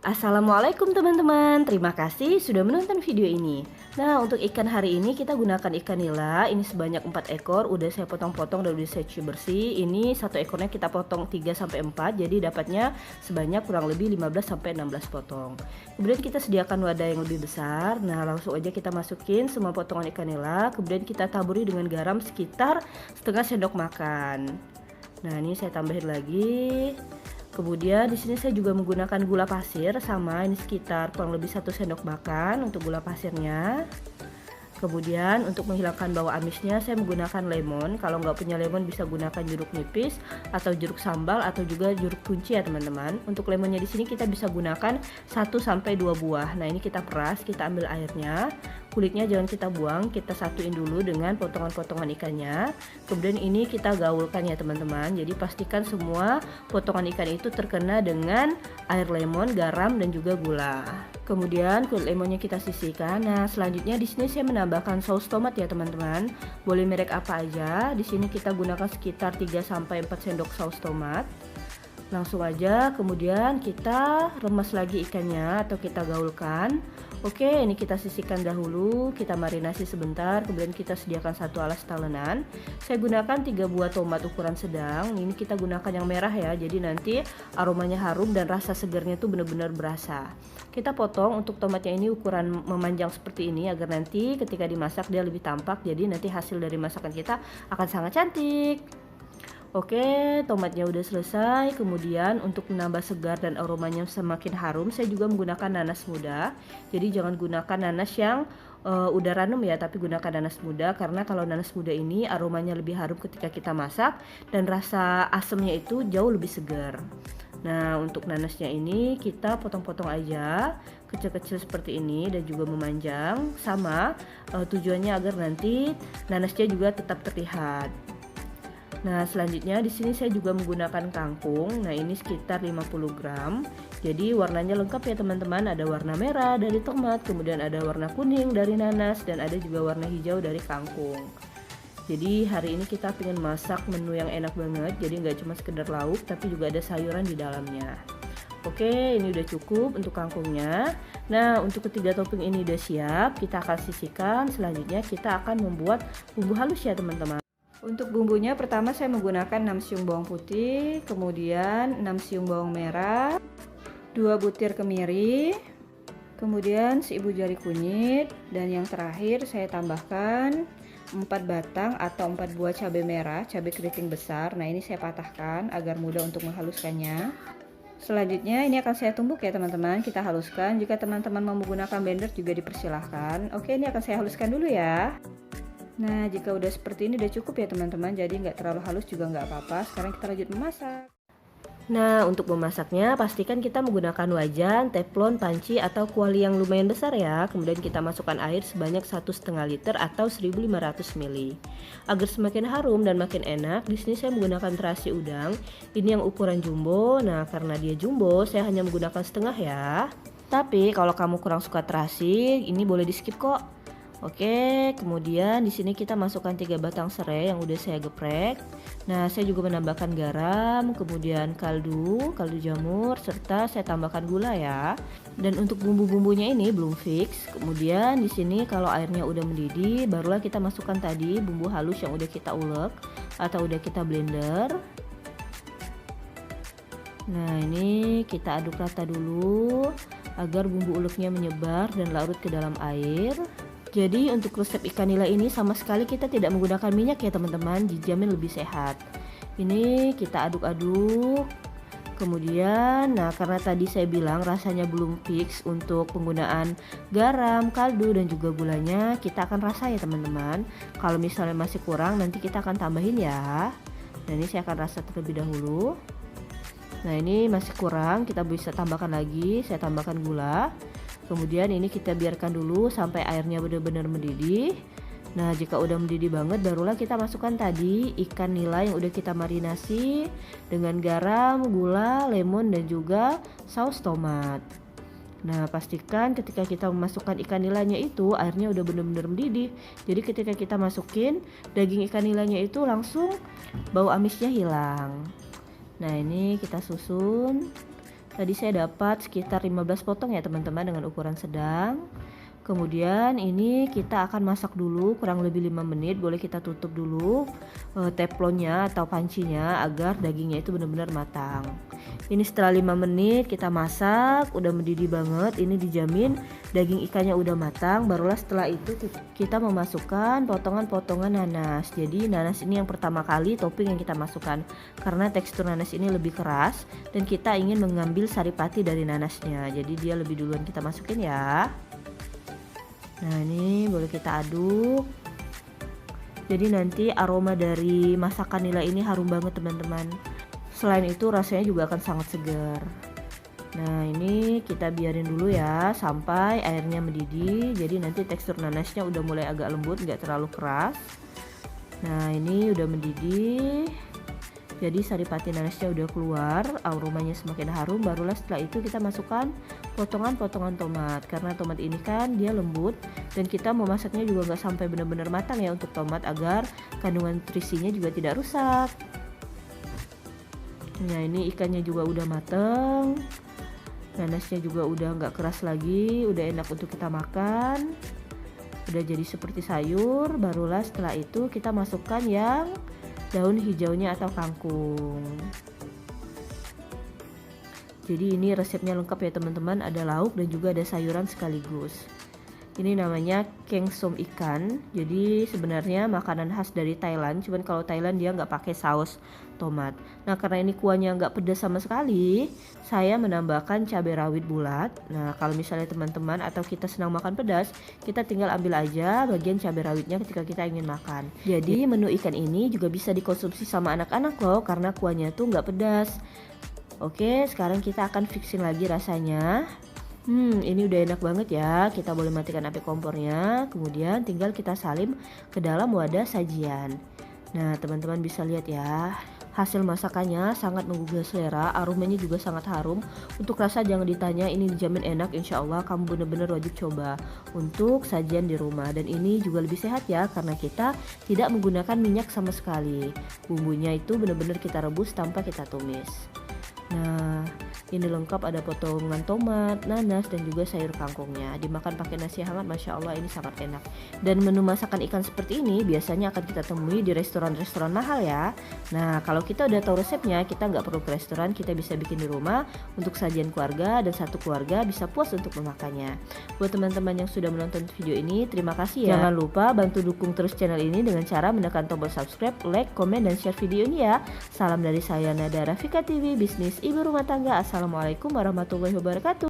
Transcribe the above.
Assalamualaikum teman-teman, terima kasih sudah menonton video ini. Nah, untuk ikan hari ini kita gunakan ikan nila. Ini sebanyak 4 ekor, udah saya potong-potong dan udah saya cuci bersih. Ini satu ekornya kita potong 3-4, jadi dapatnya sebanyak kurang lebih 15-16 potong. Kemudian kita sediakan wadah yang lebih besar. Nah, langsung aja kita masukin semua potongan ikan nila. Kemudian kita taburi dengan garam sekitar setengah sendok makan. Nah, ini saya tambahin lagi. Kemudian di sini saya juga menggunakan gula pasir, sama ini sekitar kurang lebih 1 sendok makan untuk gula pasirnya. Kemudian untuk menghilangkan bau amisnya saya menggunakan lemon. Kalau nggak punya lemon bisa gunakan jeruk nipis atau jeruk sambal atau juga jeruk kunci ya teman-teman. Untuk lemonnya di sini kita bisa gunakan 1-2 buah. Nah, ini kita peras, kita ambil airnya. Kulitnya jangan kita buang, kita satuin dulu dengan potongan-potongan ikannya. Kemudian ini kita gaulkan ya teman-teman. Jadi pastikan semua potongan ikan itu terkena dengan air lemon, garam dan juga gula. Kemudian kulit lemonnya kita sisihkan. Nah, selanjutnya di sini saya menambahkan saus tomat ya teman-teman. Boleh merek apa aja. Di sini kita gunakan sekitar 3-4 sendok saus tomat. Langsung aja kemudian kita remas lagi ikannya atau kita gaulkan. Oke, ini kita sisihkan dahulu, kita marinasi sebentar, kemudian kita sediakan 1 alas talenan. Saya gunakan 3 buah tomat ukuran sedang. Ini kita gunakan yang merah ya, jadi nanti aromanya harum dan rasa segarnya tuh benar-benar berasa. Kita potong untuk tomatnya ini ukuran memanjang seperti ini agar nanti ketika dimasak dia lebih tampak, jadi nanti hasil dari masakan kita akan sangat cantik. Oke, tomatnya udah selesai. Kemudian untuk menambah segar dan aromanya semakin harum, saya juga menggunakan nanas muda. Jadi jangan gunakan nanas yang udah ranum ya, tapi gunakan nanas muda karena kalau nanas muda ini aromanya lebih harum ketika kita masak dan rasa asamnya itu jauh lebih segar. Nah, untuk nanasnya ini kita potong-potong aja kecil-kecil seperti ini dan juga memanjang, sama tujuannya agar nanti nanasnya juga tetap terlihat. Nah, selanjutnya di sini saya juga menggunakan kangkung. Nah, ini sekitar 50 gram. Jadi warnanya lengkap ya teman-teman. Ada warna merah dari tomat, kemudian ada warna kuning dari nanas, dan ada juga warna hijau dari kangkung. Jadi hari ini kita pengen masak menu yang enak banget. Jadi nggak cuma sekedar lauk, tapi juga ada sayuran di dalamnya. Oke, ini udah cukup untuk kangkungnya. Nah, untuk ketiga topping ini udah siap. Kita akan sisihkan. Selanjutnya kita akan membuat bumbu halus ya teman-teman. Untuk bumbunya pertama saya menggunakan 6 siung bawang putih, kemudian 6 siung bawang merah, 2 butir kemiri, kemudian seibu jari kunyit, dan yang terakhir saya tambahkan 4 batang atau 4 buah cabai merah, cabai keriting besar. Nah, ini saya patahkan agar mudah untuk menghaluskannya. Selanjutnya ini akan saya tumbuk ya teman-teman, kita haluskan. Jika teman-teman mau menggunakan blender juga dipersilahkan. Oke, ini akan saya haluskan dulu ya. Nah, jika udah seperti ini udah cukup ya teman-teman, jadi nggak terlalu halus juga nggak apa-apa. Sekarang kita lanjut memasak. Nah, untuk memasaknya pastikan kita menggunakan wajan, teflon, panci, atau kuali yang lumayan besar ya. Kemudian kita masukkan air sebanyak 1,5 liter atau 1500 ml. Agar semakin harum dan makin enak, di sini saya menggunakan terasi udang. Ini yang ukuran jumbo. Nah, karena dia jumbo, saya hanya menggunakan setengah ya. Tapi kalau kamu kurang suka terasi, ini boleh di skip kok. Oke, kemudian di sini kita masukkan 3 batang serai yang udah saya geprek. Nah, saya juga menambahkan garam, kemudian kaldu jamur, serta saya tambahkan gula ya. Dan untuk bumbu-bumbunya ini belum fix. Kemudian di sini kalau airnya udah mendidih, barulah kita masukkan tadi bumbu halus yang udah kita ulek atau udah kita blender. Nah, ini kita aduk rata dulu agar bumbu uleknya menyebar dan larut ke dalam air. Jadi untuk resep ikan nila ini sama sekali kita tidak menggunakan minyak ya teman-teman, dijamin lebih sehat. Ini kita aduk-aduk. Kemudian, nah karena tadi saya bilang rasanya belum fix untuk penggunaan garam, kaldu dan juga gulanya, kita akan rasa ya teman-teman. Kalau misalnya masih kurang nanti kita akan tambahin ya. Nah, ini saya akan rasa terlebih dahulu. Nah, ini masih kurang, kita bisa tambahkan lagi, saya tambahkan gula. Kemudian ini kita biarkan dulu sampai airnya benar-benar mendidih. Nah, jika udah mendidih banget barulah kita masukkan tadi ikan nila yang udah kita marinasi dengan garam, gula, lemon dan juga saus tomat. Nah, pastikan ketika kita memasukkan ikan nilanya itu airnya udah benar-benar mendidih. Jadi ketika kita masukin daging ikan nilanya itu langsung bau amisnya hilang. Nah, ini kita susun. Tadi saya dapat sekitar 15 potong ya teman-teman dengan ukuran sedang. Kemudian ini kita akan masak dulu kurang lebih 5 menit. Boleh kita tutup dulu teflonnya atau pancinya agar dagingnya itu benar-benar matang. Ini setelah 5 menit kita masak, udah mendidih banget. Ini dijamin daging ikannya udah matang. Barulah setelah itu kita memasukkan potongan-potongan nanas. Jadi nanas ini yang pertama kali topping yang kita masukkan, karena tekstur nanas ini lebih keras dan kita ingin mengambil saripati dari nanasnya. Jadi dia lebih duluan kita masukin ya. Nah ini boleh kita aduk. Jadi nanti aroma dari masakan nila ini harum banget teman-teman. Selain itu rasanya juga akan sangat segar. Nah ini kita biarin dulu ya sampai airnya mendidih. Jadi nanti tekstur nanasnya udah mulai agak lembut, nggak terlalu keras. Nah ini udah mendidih. Jadi saripati nanasnya udah keluar, aromanya semakin harum. Barulah setelah itu kita masukkan potongan-potongan tomat, karena tomat ini kan dia lembut dan kita memasaknya juga nggak sampai benar-benar matang ya untuk tomat, agar kandungan nutrisinya juga tidak rusak. Nah ini ikannya juga udah mateng, nanasnya juga udah nggak keras lagi, udah enak untuk kita makan, udah jadi seperti sayur. Barulah setelah itu kita masukkan yang daun hijaunya atau kangkung. Jadi ini resepnya lengkap ya teman-teman, ada lauk dan juga ada sayuran sekaligus. Ini namanya keng som ikan. Jadi sebenarnya makanan khas dari Thailand, cuman kalau Thailand dia nggak pakai saus tomat. Nah karena ini kuahnya nggak pedas sama sekali, saya menambahkan cabai rawit bulat. Nah kalau misalnya teman-teman atau kita senang makan pedas, kita tinggal ambil aja bagian cabai rawitnya ketika kita ingin makan. Jadi menu ikan ini juga bisa dikonsumsi sama anak-anak loh, karena kuahnya tuh nggak pedas. Oke, sekarang kita akan fixin lagi rasanya. Ini udah enak banget ya. Kita boleh matikan api kompornya, kemudian tinggal kita salin ke dalam wadah sajian. Nah, teman-teman bisa lihat ya. Hasil masakannya sangat menggugah selera, aromanya juga sangat harum. Untuk rasa jangan ditanya, ini dijamin enak. Insya Allah kamu bener-bener wajib coba untuk sajian di rumah. Dan ini juga lebih sehat ya, karena kita tidak menggunakan minyak sama sekali. Bumbunya itu bener-bener kita rebus tanpa kita tumis. Nah ini lengkap, ada potongan tomat, nanas, dan juga sayur kangkungnya. Dimakan pakai nasi hangat, Masya Allah ini sangat enak. Dan menu masakan ikan seperti ini biasanya akan kita temui di restoran-restoran mahal ya. Nah kalau kita udah tahu resepnya, kita nggak perlu ke restoran, kita bisa bikin di rumah untuk sajian keluarga, dan satu keluarga bisa puas untuk memakannya. Buat teman-teman yang sudah menonton video ini, terima kasih ya. Jangan lupa bantu dukung terus channel ini dengan cara menekan tombol subscribe, like, komen, dan share video ini ya. Salam dari saya Nada Rafika TV, bisnis ibu rumah tangga. Assalamualaikum warahmatullahi wabarakatuh.